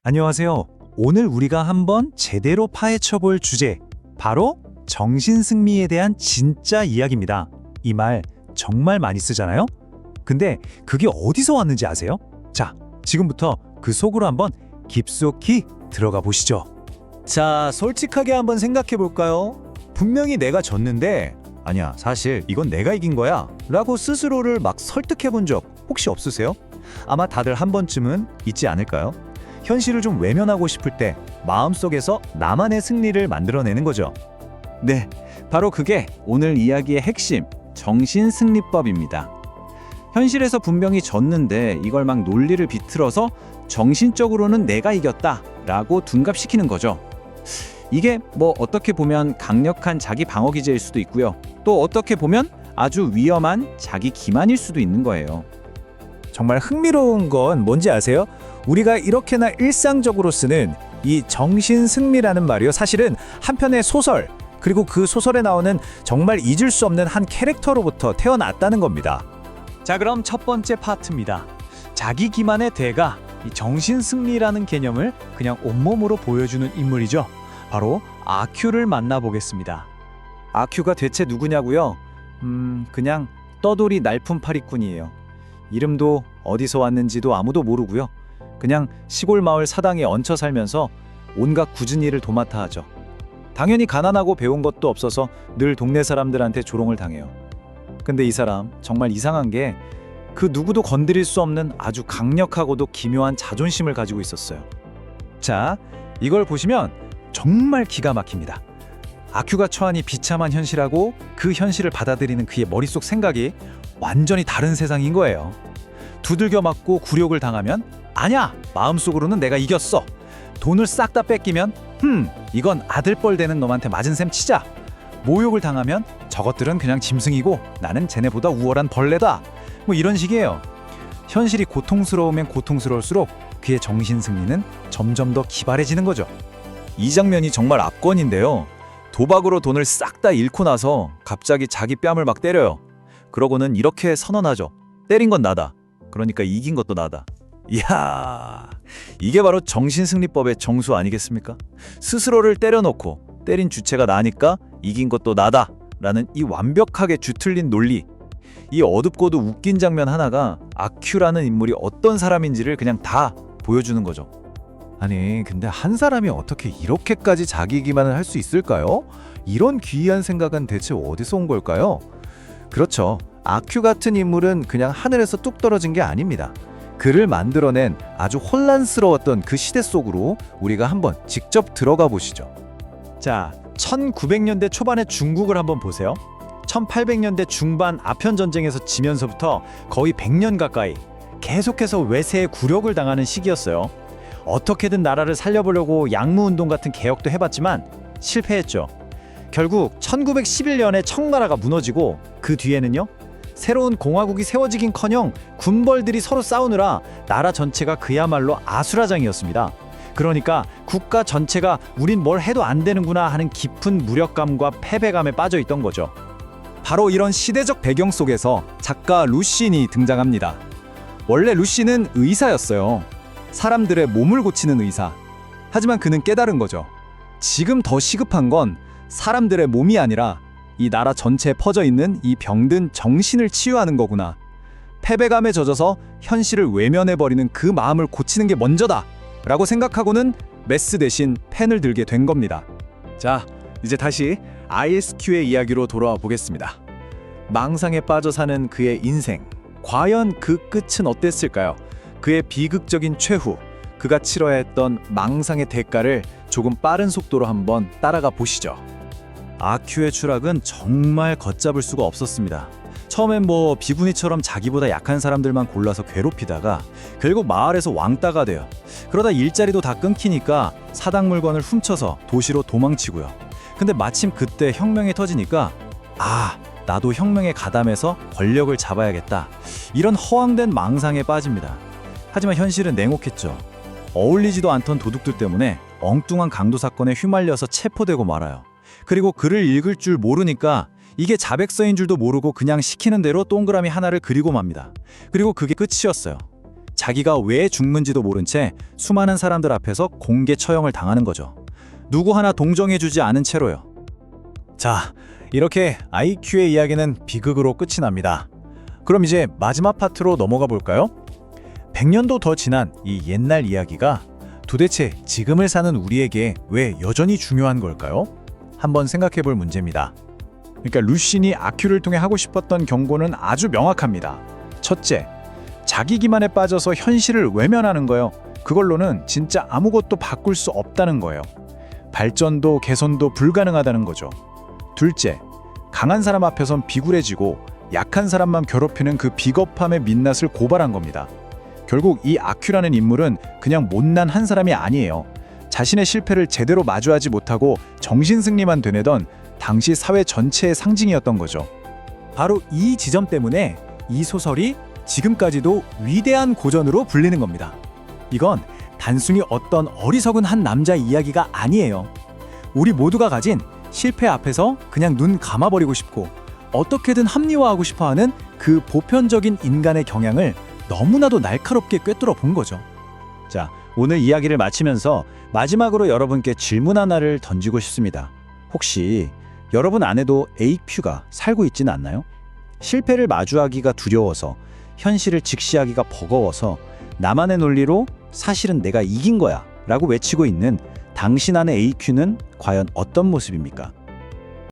안녕하세요. 오늘 우리가 한번 제대로 파헤쳐 볼 주제, 바로 정신승리에 대한 진짜 이야기입니다. 이 말 정말 많이 쓰잖아요? 근데 그게 어디서 왔는지 아세요? 자, 지금부터 그 속으로 한번 깊숙이 들어가 보시죠. 자, 솔직하게 한번 생각해 볼까요? 분명히 내가 졌는데 아니야, 사실 이건 내가 이긴 거야 라고 스스로를 막 설득해 본 적 혹시 없으세요? 아마 다들 한 번쯤은 있지 않을까요? 현실을 좀 외면하고 싶을 때 마음속에서 나만의 승리를 만들어내는 거죠. 네, 바로 그게 오늘 이야기의 핵심, 정신승리법입니다. 현실에서 분명히 졌는데 이걸 막 논리를 비틀어서 정신적으로는 내가 이겼다 라고 둔갑시키는 거죠. 이게 뭐 어떻게 보면 강력한 자기 방어 기제일 수도 있고요. 또 어떻게 보면 아주 위험한 자기 기만일 수도 있는 거예요. 정말 흥미로운 건 뭔지 아세요? 우리가 이렇게나 일상적으로 쓰는 이 정신승리라는 말이요, 사실은 한편의 소설, 그리고 그 소설에 나오는 정말 잊을 수 없는 한 캐릭터로부터 태어났다는 겁니다. 자, 그럼 첫 번째 파트입니다. 자기 기만의 대가, 이 정신승리라는 개념을 그냥 온몸으로 보여주는 인물이죠. 바로 아큐를 만나보겠습니다. 아큐가 대체 누구냐고요? 그냥 떠돌이 날품파리꾼이에요. 이름도 어디서 왔는지도 아무도 모르고요. 그냥 시골 마을 사당에 얹혀 살면서 온갖 굳은 일을 도맡아 하죠. 당연히 가난하고 배운 것도 없어서 늘 동네 사람들한테 조롱을 당해요. 근데 이 사람 정말 이상한 게 그 누구도 건드릴 수 없는 아주 강력하고도 기묘한 자존심을 가지고 있었어요. 자, 이걸 보시면 정말 기가 막힙니다. 아큐가 처한 이 비참한 현실하고 그 현실을 받아들이는 그의 머릿속 생각이 완전히 다른 세상인 거예요. 두들겨 맞고 굴욕을 당하면 아냐, 마음속으로는 내가 이겼어. 돈을 싹 다 뺏기면 이건 아들뻘 되는 놈한테 맞은 셈 치자. 모욕을 당하면 저것들은 그냥 짐승이고 나는 쟤네보다 우월한 벌레다. 뭐 이런 식이에요. 현실이 고통스러우면 고통스러울수록 그의 정신승리는 점점 더 기발해지는 거죠. 이 장면이 정말 압권인데요. 도박으로 돈을 싹 다 잃고 나서 갑자기 자기 뺨을 막 때려요. 그러고는 이렇게 선언하죠. 때린 건 나다. 그러니까 이긴 것도 나다. 이야, 이게 바로 정신승리법의 정수 아니겠습니까? 스스로를 때려놓고 때린 주체가 나니까 이긴 것도 나다 라는 이 완벽하게 뒤틀린 논리. 이 어둡고도 웃긴 장면 하나가 아큐라는 인물이 어떤 사람인지를 그냥 다 보여주는 거죠. 아니, 근데 한 사람이 어떻게 이렇게까지 자기 기만을 할 수 있을까요? 이런 기이한 생각은 대체 어디서 온 걸까요? 그렇죠. 아큐 같은 인물은 그냥 하늘에서 뚝 떨어진 게 아닙니다. 그를 만들어낸 아주 혼란스러웠던 그 시대 속으로 우리가 한번 직접 들어가 보시죠. 자, 1900년대 초반의 중국을 한번 보세요. 1800년대 중반 아편 전쟁에서 지면서부터 거의 100년 가까이 계속해서 외세의 굴욕을 당하는 시기였어요. 어떻게든 나라를 살려보려고 양무운동 같은 개혁도 해봤지만 실패했죠. 결국 1911년에 청나라가 무너지고 그 뒤에는요, 새로운 공화국이 세워지긴커녕 군벌들이 서로 싸우느라 나라 전체가 그야말로 아수라장이었습니다. 그러니까 국가 전체가 우린 뭘 해도 안 되는구나 하는 깊은 무력감과 패배감에 빠져 있던 거죠. 바로 이런 시대적 배경 속에서 작가 루씬이 등장합니다. 원래 루씬은 의사였어요. 사람들의 몸을 고치는 의사. 하지만 그는 깨달은 거죠. 지금 더 시급한 건 사람들의 몸이 아니라 이 나라 전체에 퍼져 있는 이 병든 정신을 치유하는 거구나. 패배감에 젖어서 현실을 외면해버리는 그 마음을 고치는 게 먼저다 라고 생각하고는 메스 대신 펜을 들게 된 겁니다. 자, 이제 다시 ISQ의 이야기로 돌아와 보겠습니다. 망상에 빠져 사는 그의 인생, 과연 그 끝은 어땠을까요? 그의 비극적인 최후, 그가 치러야 했던 망상의 대가를 조금 빠른 속도로 한번 따라가 보시죠. 아큐의 추락은 정말 걷잡을 수가 없었습니다. 처음엔 뭐 비구니처럼 자기보다 약한 사람들만 골라서 괴롭히다가 결국 마을에서 왕따가 돼요. 그러다 일자리도 다 끊기니까 사당 물건을 훔쳐서 도시로 도망치고요. 근데 마침 그때 혁명이 터지니까 나도 혁명에 가담해서 권력을 잡아야겠다. 이런 허황된 망상에 빠집니다. 하지만 현실은 냉혹했죠. 어울리지도 않던 도둑들 때문에 엉뚱한 강도 사건에 휘말려서 체포되고 말아요. 그리고 글을 읽을 줄 모르니까 이게 자백서인 줄도 모르고 그냥 시키는 대로 동그라미 하나를 그리고 맙니다. 그리고 그게 끝이었어요. 자기가 왜 죽는지도 모른 채 수많은 사람들 앞에서 공개 처형을 당하는 거죠. 누구 하나 동정해주지 않은 채로요. 자, 이렇게 IQ의 이야기는 비극으로 끝이 납니다. 그럼 이제 마지막 파트로 넘어가 볼까요? 100년도 더 지난 이 옛날 이야기가 도대체 지금을 사는 우리에게 왜 여전히 중요한 걸까요? 한번 생각해 볼 문제입니다. 그러니까 루신이 아큐를 통해 하고 싶었던 경고는 아주 명확합니다. 첫째, 자기 기만에 빠져서 현실을 외면하는 거예요. 그걸로는 진짜 아무것도 바꿀 수 없다는 거예요. 발전도 개선도 불가능하다는 거죠. 둘째, 강한 사람 앞에선 비굴해지고 약한 사람만 괴롭히는 그 비겁함의 민낯을 고발한 겁니다. 결국 이 아큐라는 인물은 그냥 못난 한 사람이 아니에요. 자신의 실패를 제대로 마주하지 못하고 정신승리만 되뇌던 당시 사회 전체의 상징이었던 거죠. 바로 이 지점 때문에 이 소설이 지금까지도 위대한 고전으로 불리는 겁니다. 이건 단순히 어떤 어리석은 한 남자 이야기가 아니에요. 우리 모두가 가진 실패 앞에서 그냥 눈 감아버리고 싶고 어떻게든 합리화하고 싶어하는 그 보편적인 인간의 경향을 너무나도 날카롭게 꿰뚫어 본 거죠. 자, 오늘 이야기를 마치면서 마지막으로 여러분께 질문 하나를 던지고 싶습니다. 혹시 여러분 안에도 AQ가 살고 있지는 않나요? 실패를 마주하기가 두려워서, 현실을 직시하기가 버거워서 나만의 논리로 사실은 내가 이긴 거야 라고 외치고 있는 당신 안의 AQ는 과연 어떤 모습입니까?